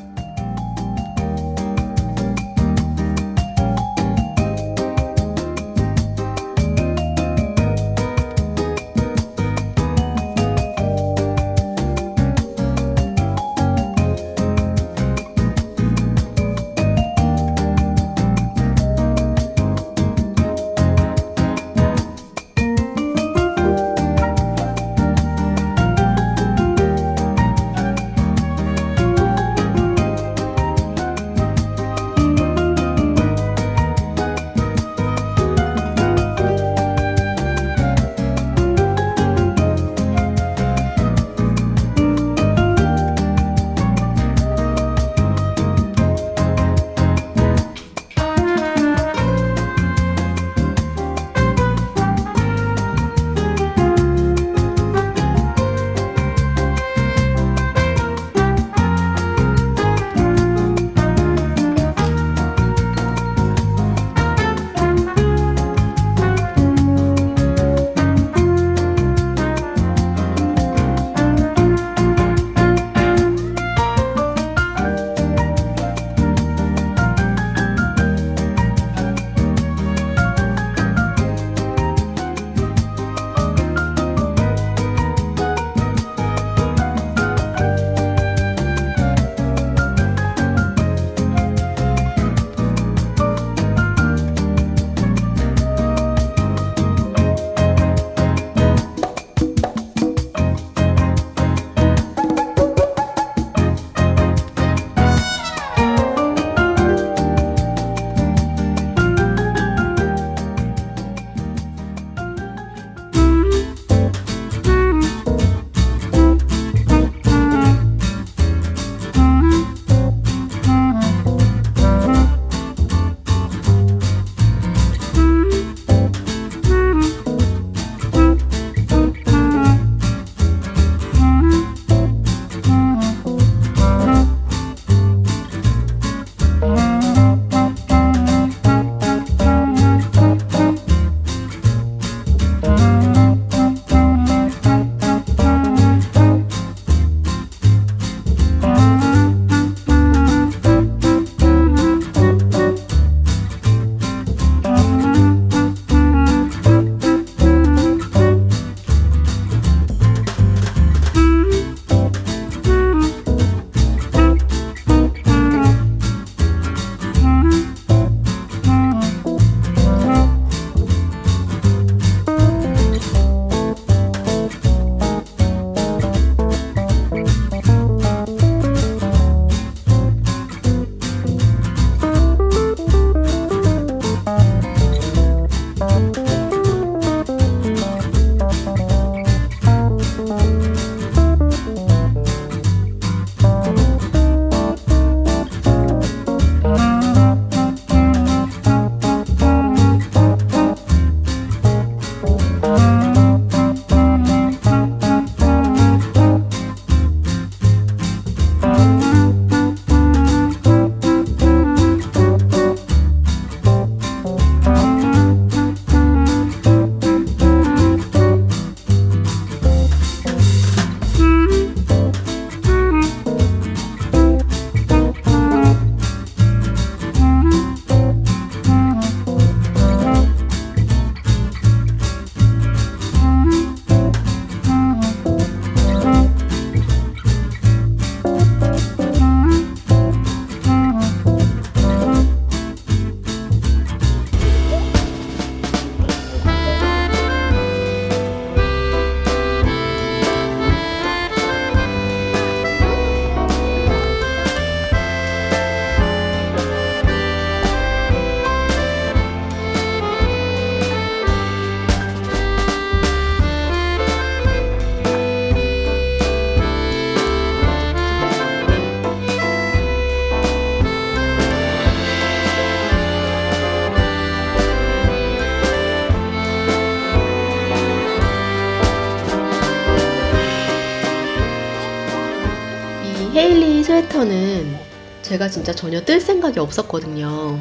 헤일리 스웨터는 제가 진짜 전혀 뜰 생각이 없었거든요.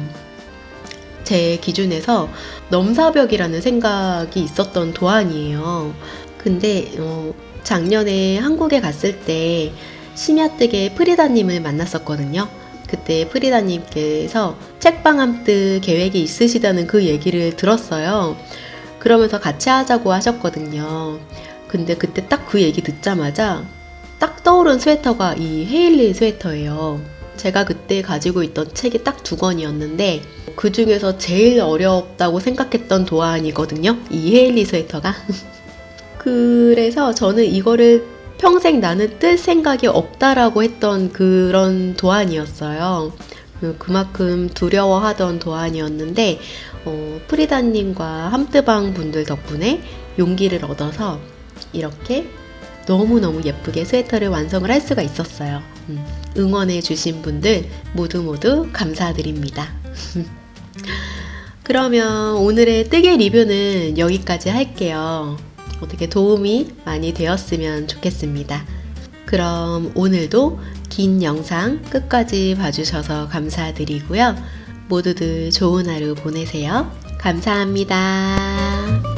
제 기준에서 넘사벽이라는 생각이 있었던 도안이에요. 근데 작년에 한국에 갔을 때 심야뜨개 프리다님을 만났었거든요. 그때 프리다님께서 책방함뜨 계획이 있으시다는 그 얘기를 들었어요. 그러면서 같이 하자고 하셨거든요. 근데 그때 딱 그 얘기 듣자마자 딱 떠오른 스웨터가 이 헤일리 스웨터예요. 제가 그때 가지고 있던 책이 딱 2권이었는데 그 중에서 제일 어렵다고 생각했던 도안이거든요. 이 헤일리 스웨터가. 그래서 저는 이거를 평생 나는 뜰 생각이 없다라고 했던 그런 도안이었어요. 그만큼 두려워하던 도안이었는데 프리다님과 함뜨방 분들 덕분에 용기를 얻어서 이렇게 너무너무 예쁘게 스웨터를 완성을 할 수가 있었어요. 응원해 주신 분들 모두 감사드립니다. 그러면 오늘의 뜨개 리뷰는 여기까지 할게요. 어떻게 도움이 많이 되었으면 좋겠습니다. 그럼 오늘도 긴 영상 끝까지 봐주셔서 감사드리고요. 모두들 좋은 하루 보내세요. 감사합니다.